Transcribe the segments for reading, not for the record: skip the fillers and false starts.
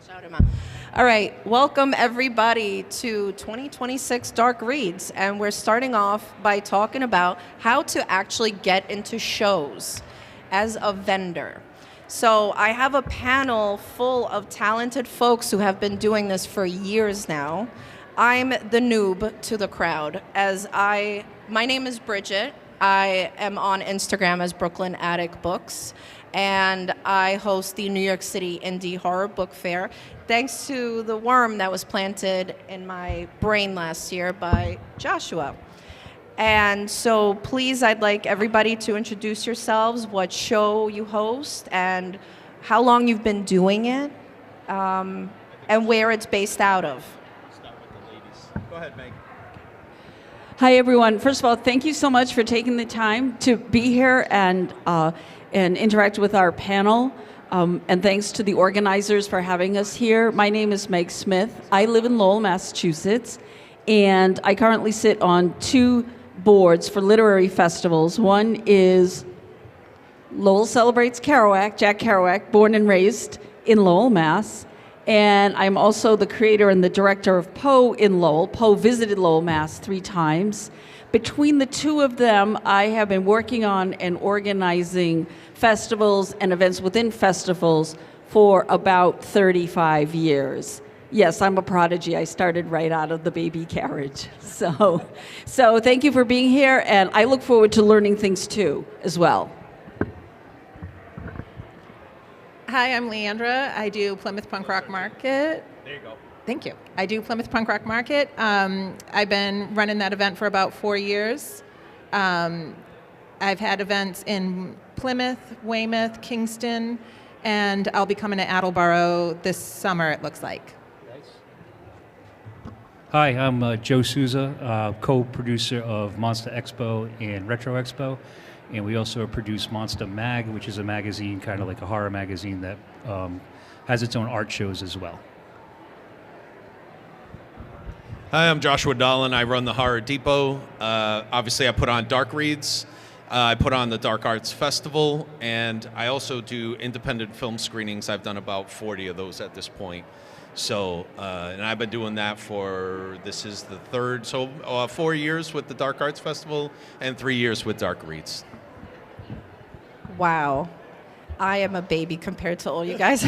Shout him out. All right, welcome everybody to 2026 Dark Reads, and we're starting off by talking about how to actually get into shows as a vendor. So I have a panel full of talented folks who have been doing this for years now. I'm the noob to the crowd, my name is Brigit. I am on Instagram as Brooklyn Attic Books, and I host the New York City Indie Horror Book Fair, thanks to the worm that was planted in my brain last year by Joshua. And so please, I'd like everybody to introduce yourselves, what show you host, and how long you've been doing it, and where it's based out of. Start with the ladies. Go ahead, Meg. Hi, everyone. First of all, thank you so much for taking the time to be here and interact with our panel. And thanks to the organizers for having us here. My name is Meg Smith. I live in Lowell, Massachusetts, and I currently sit on two boards for literary festivals. One is Lowell Celebrates Kerouac, Jack Kerouac, born and raised in Lowell, Mass. And I'm also the creator and the director of Poe In Lowell. Poe visited Lowell, Mass 3 times. Between the two of them, I have been working on and organizing festivals and events within festivals for about 35 years. Yes, I'm a prodigy. I started right out of the baby carriage. So thank you for being here, and I look forward to learning things too, as well. Hi, I'm Leandra. I do Plymouth Punk Rock Market. There you go. Thank you. I do Plymouth Punk Rock Market. I've been running that event for about 4 years. I've had events in Plymouth, Weymouth, Kingston, and I'll be coming to Attleboro this summer, it looks like. Hi, I'm Joe Souza, co-producer of Monstahxpo and Retro Expo, and we also produce Monster Mag, which is a magazine, kind of like a horror magazine that has its own art shows as well. Hi, I'm Joshua Dahlin. I run the Horror Depot. Obviously, I put on Dark Reads. I put on the Dark Arts Festival, and I also do independent film screenings. I've done about 40 of those at this point. So, and I've been doing that this is the third, 4 years with the Dark Arts Festival and 3 years with Dark Reads. Wow. I am a baby compared to all you guys.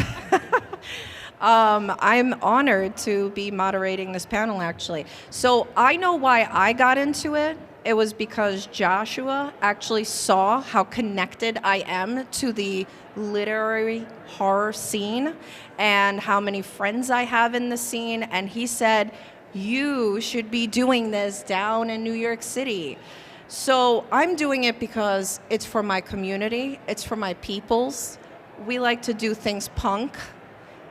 I'm honored to be moderating this panel, actually. So I know why I got into it. It was because Joshua actually saw how connected I am to the literary horror scene and how many friends I have in the scene. And he said, you should be doing this down in New York City. So I'm doing it because it's for my community. It's for my peoples. We like to do things punk,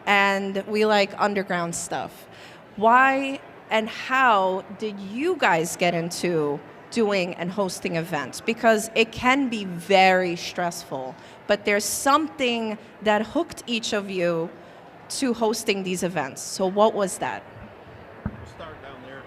and we like underground stuff. Why and how did you guys get into doing and hosting events? Because it can be very stressful, but there's something that hooked each of you to hosting these events. So what was that? We'll start down there.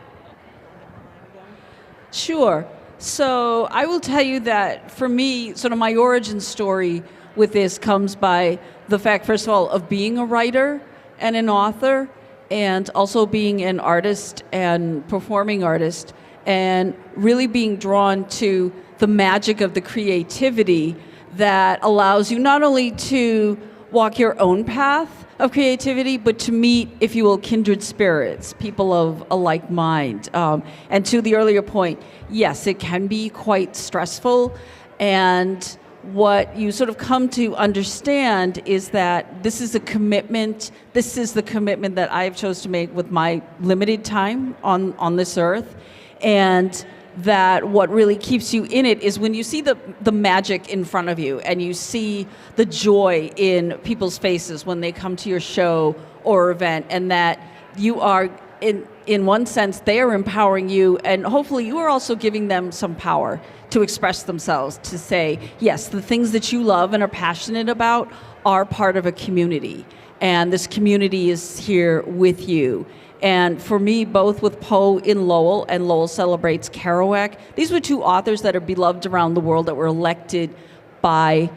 Sure. So I will tell you that for me, sort of my origin story with this comes by the fact, first of all, of being a writer and an author, and also being an artist and performing artist, and really being drawn to the magic of the creativity that allows you not only to walk your own path of creativity, but to meet, if you will, kindred spirits, people of a like mind. And to the earlier point, yes, it can be quite stressful, and what you sort of come to understand is that this is a commitment. This is the commitment that I have chose to make with my limited time on this earth, and that what really keeps you in it is when you see the magic in front of you, and you see the joy in people's faces when they come to your show or event, and that you are, in one sense, they are empowering you, and hopefully you are also giving them some power to express themselves, to say, yes, the things that you love and are passionate about are part of a community, and this community is here with you. And for me, both with Poe In Lowell and Lowell Celebrates Kerouac, these were two authors that are beloved around the world, that were elected by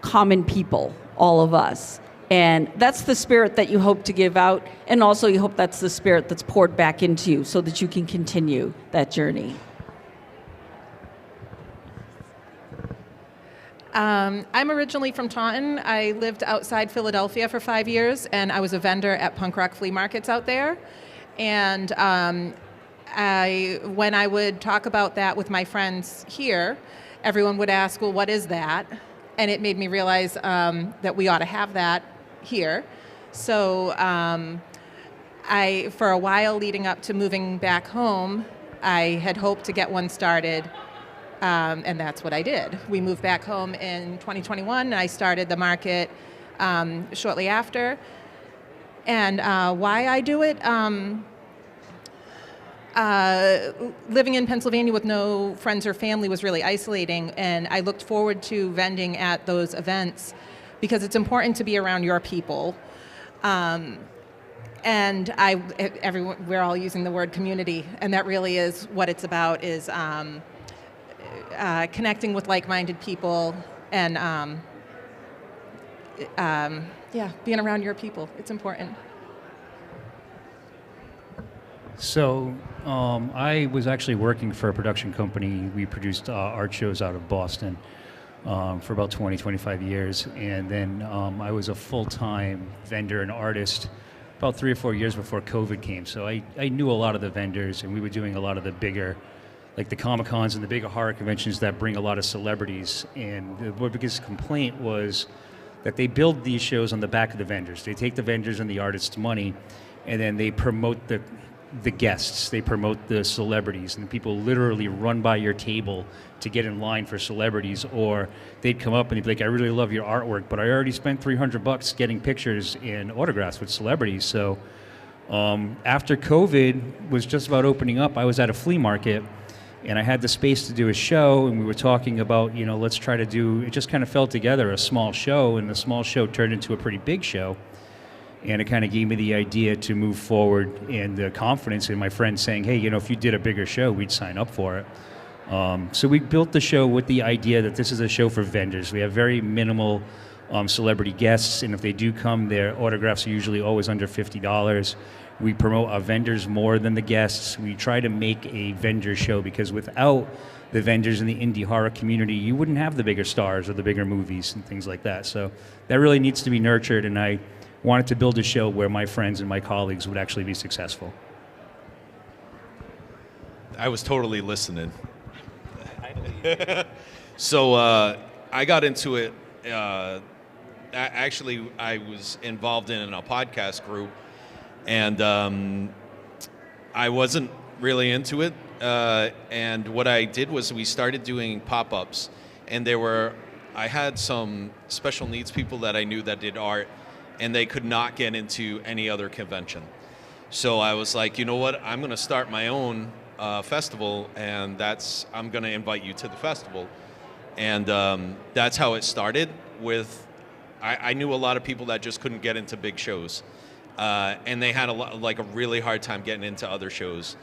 common people, all of us. And that's the spirit that you hope to give out, and also you hope that's the spirit that's poured back into you so that you can continue that journey. I'm originally from Taunton. I lived outside Philadelphia for 5 years, and I was a vendor at punk rock flea markets out there. And when I would talk about that with my friends here, everyone would ask, well, what is that? And it made me realize that we ought to have that here. So for a while leading up to moving back home, I had hoped to get one started. And that's what I did. We moved back home in 2021, and I started the market shortly after. And why I do it, living in Pennsylvania with no friends or family was really isolating, and I looked forward to vending at those events because it's important to be around your people. And we're all using the word community, and that really is what it's about, is connecting with like-minded people and being around your people. It's important. So I was actually working for a production company. We produced art shows out of Boston for about 20, 25 years. And then I was a full-time vendor and artist about 3 or 4 years before COVID came. So I knew a lot of the vendors, and we were doing a lot of the bigger, like the Comic-Cons and the bigger horror conventions that bring a lot of celebrities. And the biggest complaint was that they build these shows on the back of the vendors. They take the vendors and the artists' money, and then they promote the guests, they promote the celebrities, and people literally run by your table to get in line for celebrities, or they'd come up and they'd be like, I really love your artwork, but I already spent $300 getting pictures and autographs with celebrities. So after COVID was just about opening up, I was at a flea market, and I had the space to do a show, and we were talking about, let's try to do, it just kind of fell together, a small show, and the small show turned into a pretty big show. And it kind of gave me the idea to move forward, and the confidence in my friends saying, hey, if you did a bigger show, we'd sign up for it. So we built the show with the idea that this is a show for vendors. We have very minimal celebrity guests, and if they do come, their autographs are usually always under $50. We promote our vendors more than the guests. We try to make a vendor show, because without the vendors in the indie horror community, you wouldn't have the bigger stars or the bigger movies and things like that. So that really needs to be nurtured, and I wanted to build a show where my friends and my colleagues would actually be successful. I was totally listening. So I got into it. Actually, I was involved in a podcast group, and I wasn't really into it. And what I did was we started doing pop-ups, and I had some special needs people that I knew that did art, and they could not get into any other convention. So I was like, you know what, I'm going to start my own festival, and I'm going to invite you to the festival. And that's how it started with, I knew a lot of people that just couldn't get into big shows. And they had a really hard time getting into other shows.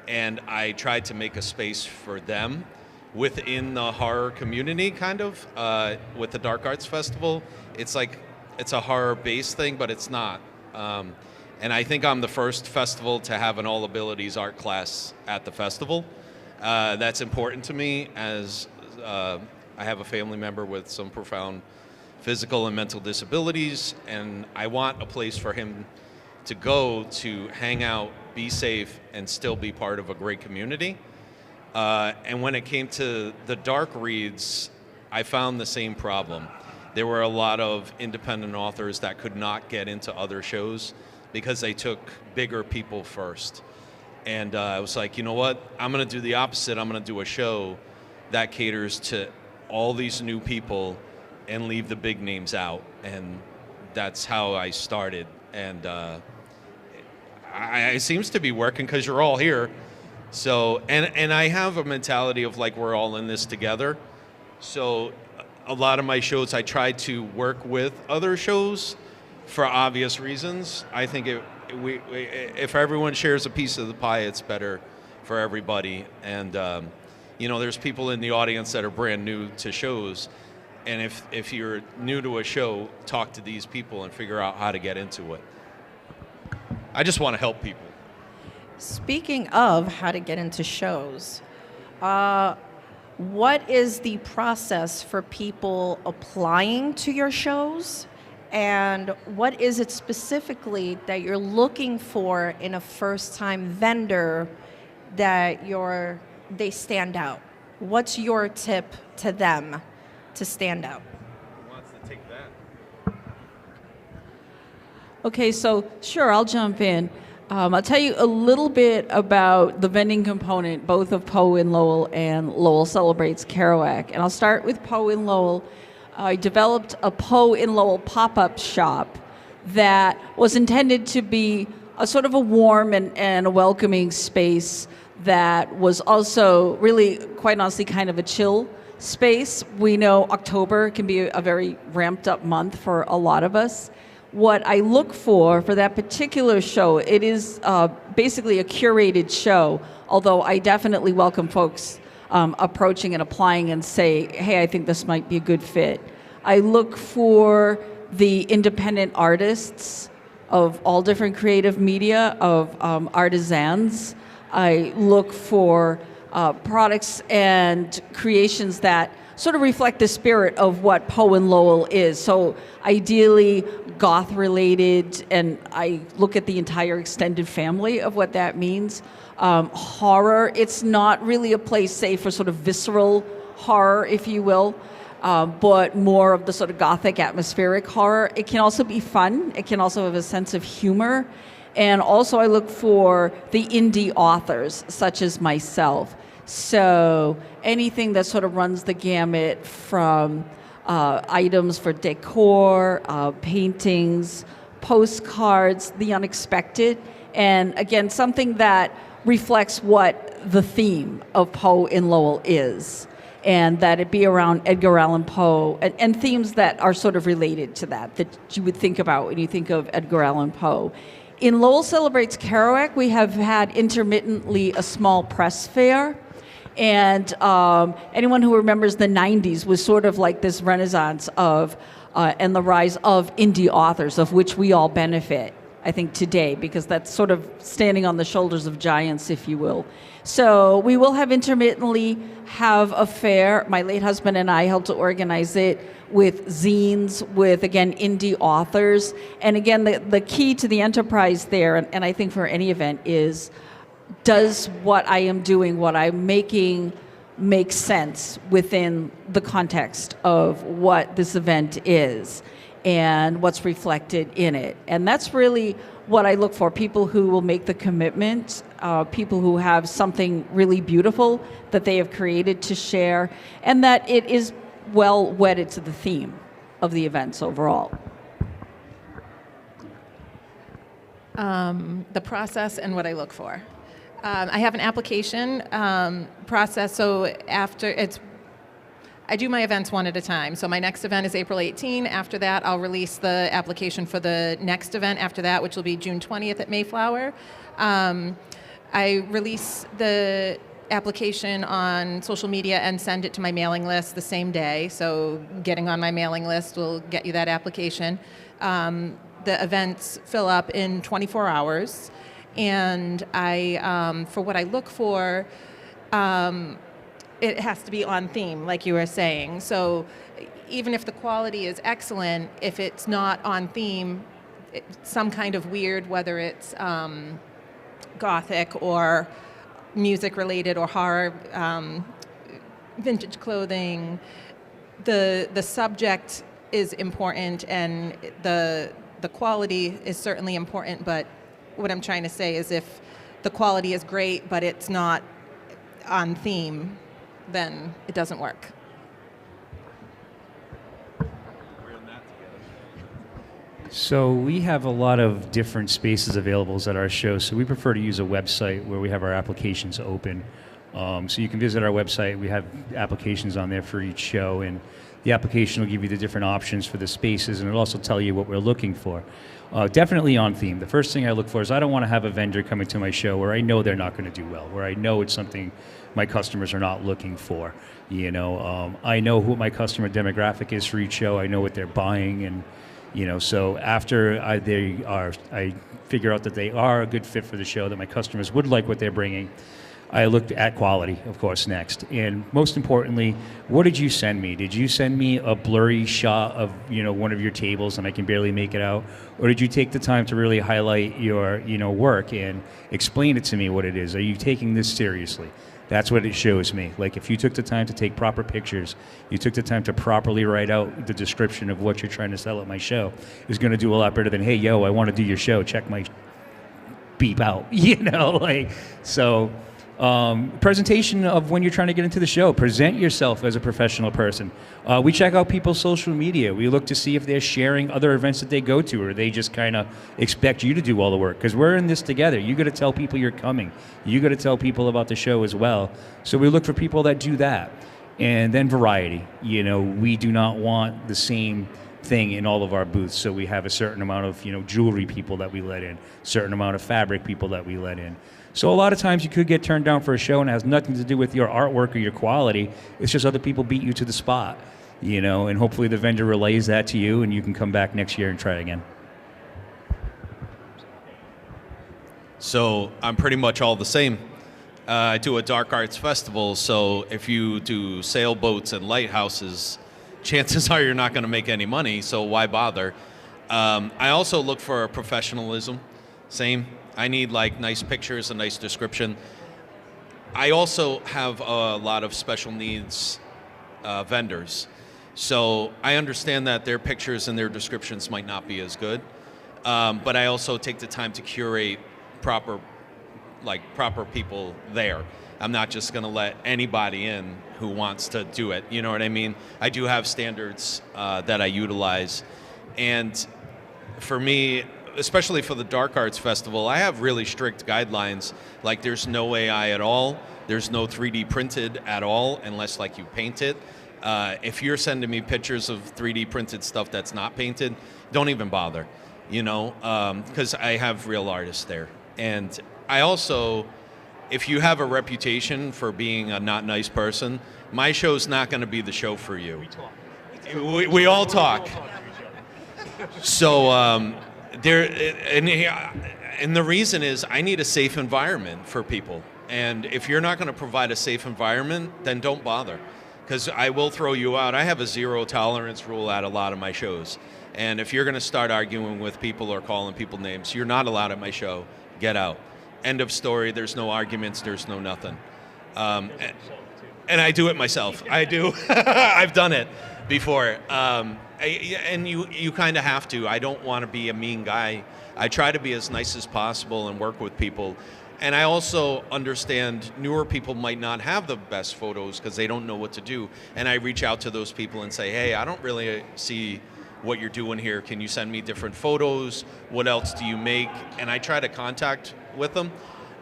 And I tried to make a space for them within the horror community, kind of, with the Dark Arts Festival. It's a horror-based thing, but it's not. And I think I'm the first festival to have an all-abilities art class at the festival. That's important to me, as I have a family member with some profound physical and mental disabilities, and I want a place for him to go to hang out, be safe, and still be part of a great community. And when it came to the dark reads, I found the same problem. There were a lot of independent authors that could not get into other shows because they took bigger people first. And I was like, you know what? I'm going to do the opposite. I'm going to do a show that caters to all these new people and leave the big names out. And that's how I started. And it seems to be working because you're all here. So, and I have a mentality of like, we're all in this together. So a lot of my shows, I try to work with other shows for obvious reasons. I think if everyone shares a piece of the pie, it's better for everybody. And there's people in the audience that are brand new to shows, And if you're new to a show, talk to these people and figure out how to get into it. I just want to help people. Speaking of how to get into shows, what is the process for people applying to your shows? And what is it specifically that you're looking for in a first-time vendor that they stand out? What's your tip to them to stand out? Who wants to take that? Okay, so sure, I'll jump in. I'll tell you a little bit about the vending component, both of Poe in Lowell and Lowell Celebrates Kerouac. And I'll start with Poe in Lowell. I developed a Poe in Lowell pop-up shop that was intended to be a sort of a warm and a welcoming space that was also really, quite honestly, kind of a chill space. We know October can be a very ramped up month for a lot of us. What I look for that particular show, it is basically a curated show, although I definitely welcome folks approaching and applying and say, hey, I think this might be a good fit. I look for the independent artists of all different creative media, of artisans. I look for products and creations that sort of reflect the spirit of what Poe in Lowell is. So ideally goth related, and I look at the entire extended family of what that means. Horror, it's not really a place, say, for sort of visceral horror, if you will, but more of the sort of gothic atmospheric horror. It can also be fun. It can also have a sense of humor. And also I look for the indie authors, such as myself. So anything that sort of runs the gamut from items for decor, paintings, postcards, the unexpected, and again, something that reflects what the theme of Poe in Lowell is, and that it be around Edgar Allan Poe, and themes that are sort of related to that you would think about when you think of Edgar Allan Poe. In Lowell Celebrates Kerouac, we have had intermittently a small press fair. And anyone who remembers the 90s was sort of like this renaissance of and the rise of indie authors, of which we all benefit, I think, today, because that's sort of standing on the shoulders of giants, if you will. So we will have intermittently have a fair. My late husband and I helped to organize it with zines, with, again, indie authors. And again, the key to the enterprise there, and I think for any event, is does what I am doing, what I'm making, make sense within the context of what this event is and what's reflected in it? And that's really what I look for, people who will make the commitment, people who have something really beautiful that they have created to share, and that it is well wedded to the theme of the events overall. The process and what I look for. I have an application process, so I do my events one at a time. So my next event is April 18. After that, I'll release the application for the next event after that, which will be June 20th at Mayflower. I release the application on social media and send it to my mailing list the same day. So getting on my mailing list will get you that application. The events fill up in 24 hours. And for what I look for, it has to be on theme, like you were saying. So even if the quality is excellent, if it's not on theme, some kind of weird, whether it's gothic or music related or horror, vintage clothing, the subject is important, and the quality is certainly important, but what I'm trying to say is if the quality is great but it's not on theme, then it doesn't work. So we have a lot of different spaces available at our show, so we prefer to use a website where we have our applications open. So you can visit our website. We have applications on there for each show, and The application will give you the different options for the spaces, and it'll also tell you what we're looking for. Definitely on theme. The first thing I look for is I don't want to have a vendor coming to my show where I know they're not going to do well, where I know it's something my customers are not looking for. I know who my customer demographic is for each show. I know what they're buying, and so after I figure out that they are a good fit for the show, that my customers would like what they're bringing, I looked at quality, of course, next. And most importantly, what did you send me? Did you send me a blurry shot of, one of your tables and I can barely make it out? Or did you take the time to really highlight your, work and explain it to me what it is? Are you taking this seriously? That's what it shows me. Like, if you took the time to take proper pictures, you took the time to properly write out the description of what you're trying to sell at my show, it's going to do a lot better than, hey, yo, I want to do your show. Check my beep out, so... presentation of when you're trying to get into the show. Present yourself as a professional person. We check out people's social media. We look to see if they're sharing other events that they go to, or they just kind of expect you to do all the work, because we're in this together. You got to tell people you're coming. You got to tell people about the show as well. So we look for people that do that. And then variety. We do not want the same thing in all of our booths. So we have a certain amount of, jewelry people that we let in, certain amount of fabric people that we let in. So a lot of times you could get turned down for a show and it has nothing to do with your artwork or your quality. It's just other people beat you to the spot, and hopefully the vendor relays that to you and you can come back next year and try again. So I'm pretty much all the same. I do a dark arts festival, so if you do sailboats and lighthouses, chances are you're not going to make any money, so why bother? I also look for professionalism. Same. I need nice pictures, a nice description. I also have a lot of special needs vendors. So I understand that their pictures and their descriptions might not be as good, but I also take the time to curate proper people there. I'm not just going to let anybody in who wants to do it. You know what I mean? I do have standards that I utilize. And for me, especially for the Dark Arts Festival, I have really strict guidelines. Like, there's no AI at all. There's no 3D printed at all unless you paint it. If you're sending me pictures of 3D printed stuff that's not painted, don't even bother, because I have real artists there. And I also, if you have a reputation for being a not nice person, my show's not going to be the show for you. We all talk. So and the reason is I need a safe environment for people. And if you're not going to provide a safe environment, then don't bother, because I will throw you out. I have a 0 tolerance rule at a lot of my shows. And if you're going to start arguing with people or calling people names, you're not allowed at my show. Get out. End of story. There's no arguments. There's no nothing. And I do it myself. I do. I've done it before. And you kind of have to. I don't want to be a mean guy. I try to be as nice as possible and work with people. And I also understand newer people might not have the best photos because they don't know what to do. And I reach out to those people and say, hey, I don't really see what you're doing here. Can you send me different photos? What else do you make? And I try to contact with them.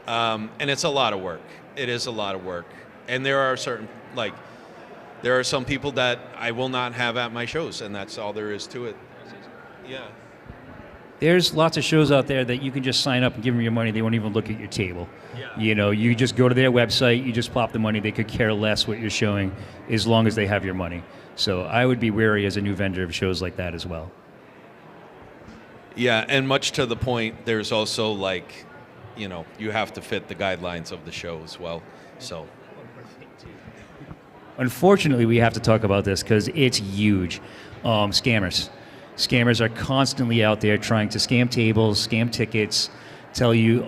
And it's a lot of work. It is a lot of work. And there are there are some people that I will not have at my shows, and that's all there is to it. Yeah. There's lots of shows out there that you can just sign up and give them your money. They won't even look at your table. Yeah. You just go to their website, you just plop the money. They could care less what you're showing as long as they have your money. So I would be wary as a new vendor of shows like that as well. Yeah, and much to the point, there's also you have to fit the guidelines of the show as well. So. Unfortunately, we have to talk about this because it's huge. Scammers. Scammers are constantly out there trying to scam tables, scam tickets, tell you.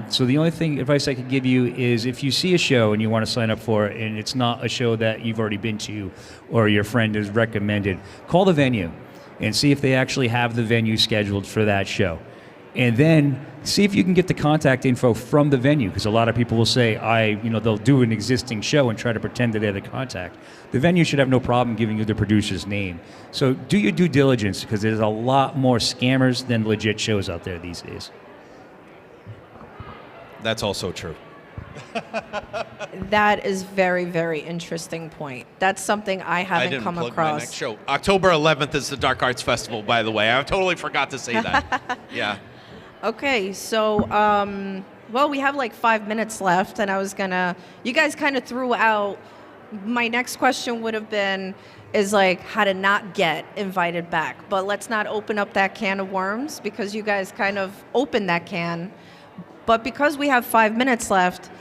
So the only advice I could give you is if you see a show and you want to sign up for it and it's not a show that you've already been to or your friend has recommended, call the venue and see if they actually have the venue scheduled for that show. And then see if you can get the contact info from the venue, because a lot of people will say, they'll do an existing show and try to pretend that they're the contact. The venue should have no problem giving you the producer's name. So do your due diligence, because there's a lot more scammers than legit shows out there these days. That's also true. That is very, very interesting point. That's something I I haven't didn't come plug across. my next show. October 11th is the Dark Arts Festival, by the way. I totally forgot to say that. Yeah. Okay, so well, we have like 5 minutes left, and you guys kind of threw out. My next question would have been, is like how to not get invited back, but let's not open up that can of worms because you guys kind of opened that can. But because we have 5 minutes left,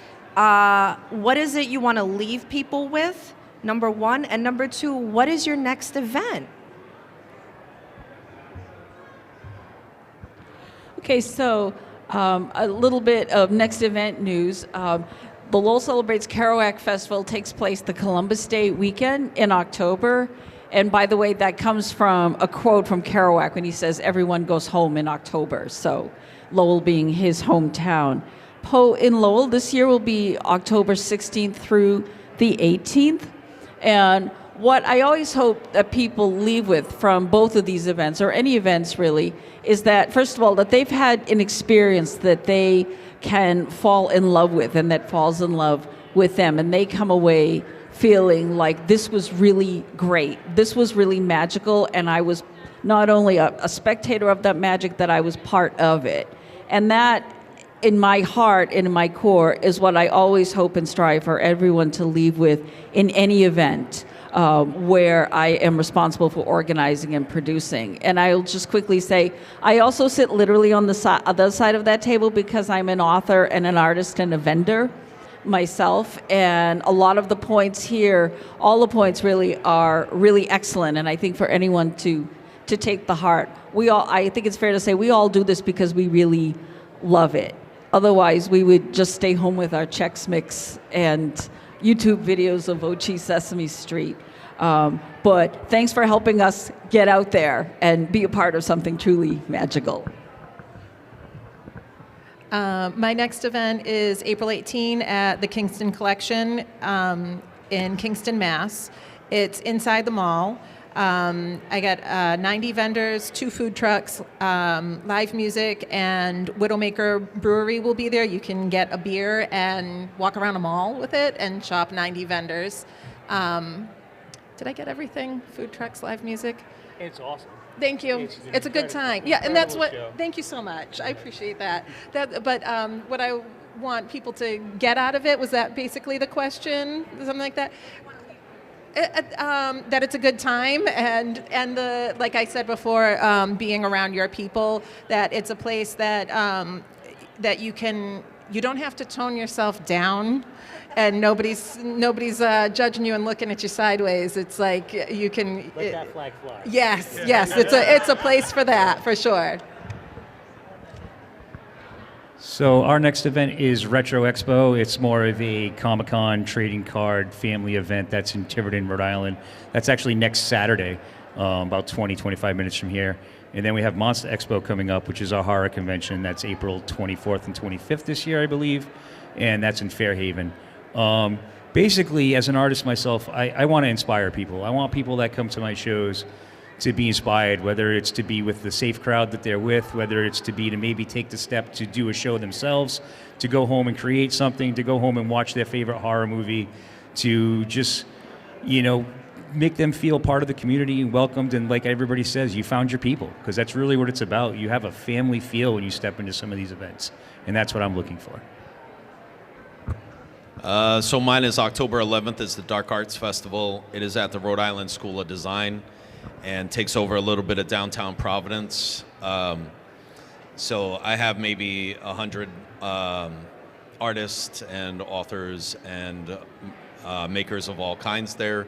what is it you want to leave people with? Number one, and number two, what is your next event? Okay, so a little bit of next event news. The Lowell Celebrates Kerouac Festival takes place the Columbus Day weekend in October. And by the way, that comes from a quote from Kerouac when he says, everyone goes home in October. So Lowell being his hometown. Poe in Lowell this year will be October 16th through the 18th. And what I always hope that people leave with from both of these events, or any events really, is that, first of all, that they've had an experience that they can fall in love with and that falls in love with them. And they come away feeling like this was really great. This was really magical. And I was not only a spectator of that magic, that I was part of it. And that, in my heart and in my core, is what I always hope and strive for everyone to leave with in any event where I am responsible for organizing and producing. And I'll just quickly say, I also sit literally on the other side of that table because I'm an author and an artist and a vendor myself. And a lot of the points here, all the points really are really excellent. And I think for anyone to take the heart, I think it's fair to say we all do this because we really love it. Otherwise, we would just stay home with our Chex Mix and YouTube videos of Ochi Sesame Street. But thanks for helping us get out there and be a part of something truly magical. My next event is April 18 at the Kingston Collection in Kingston, Mass. It's inside the mall. I got 90 vendors, 2 food trucks, live music, and Widowmaker Brewery will be there. You can get a beer and walk around a mall with it and shop 90 vendors. Did I get everything? Food trucks, live music? It's awesome. Thank you. It's a good time. Yeah, and that's what, thank you so much. I appreciate that. But what I want people to get out of it, was that basically the question? Something like that? That it's a good time, and the, like I said before, being around your people, that it's a place that that you don't have to tone yourself down, and nobody's judging you and looking at you sideways. It's like you can let that flag fly. Yes, it's a place for that, for sure. So our next event is Retro Expo. It's more of a Comic-Con trading card family event that's in Tiverton, Rhode Island. That's actually next Saturday, about 25 minutes from here. And then we have Monstahxpo coming up, which is our horror convention. That's April 24th and 25th this year, I believe. And that's in Fairhaven. Basically, as an artist myself, I want to inspire people. I want people that come to my shows to be inspired, whether it's to be with the safe crowd that they're with, whether it's to maybe take the step to do a show themselves, to go home and create something, to go home and watch their favorite horror movie, to just, make them feel part of the community and welcomed. And like everybody says, you found your people, because that's really what it's about. You have a family feel when you step into some of these events, and that's what I'm looking for. So mine is October 11th is the Dark Arts Festival. It is at the Rhode Island School of Design and takes over a little bit of downtown Providence. So I have maybe 100 artists and authors and makers of all kinds there.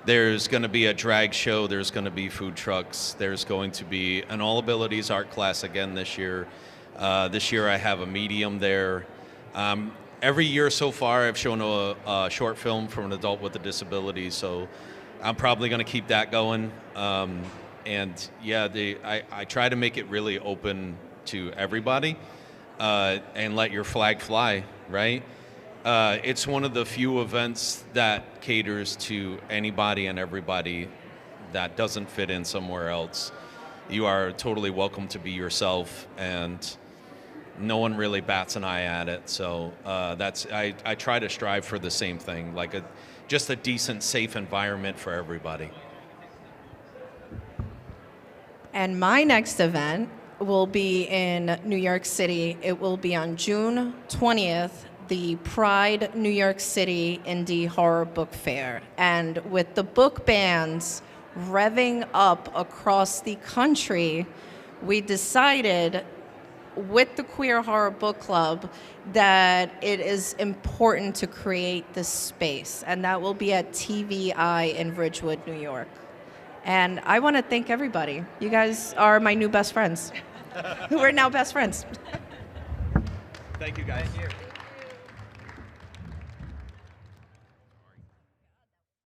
There's going to be a drag show. There's going to be food trucks. There's going to be an all abilities art class again this year. This year I have a medium there. Every year so far I've shown a short film from an adult with a disability, so I'm probably going to keep that going. And yeah, I try to make it really open to everybody and let your flag fly, right? It's one of the few events that caters to anybody and everybody that doesn't fit in somewhere else. You are totally welcome to be yourself, and no one really bats an eye at it. So I try to strive for the same thing, like just a decent, safe environment for everybody. And my next event will be in New York City. It will be on June 20th, the Pride New York City Indie Horror Book Fair. And with the book bans revving up across the country, we decided with the Queer Horror Book Club that it is important to create this space. And that will be at TVI in Ridgewood, New York. And I want to thank everybody. You guys are my new best friends. We're now best friends. Thank you, guys. Thank you.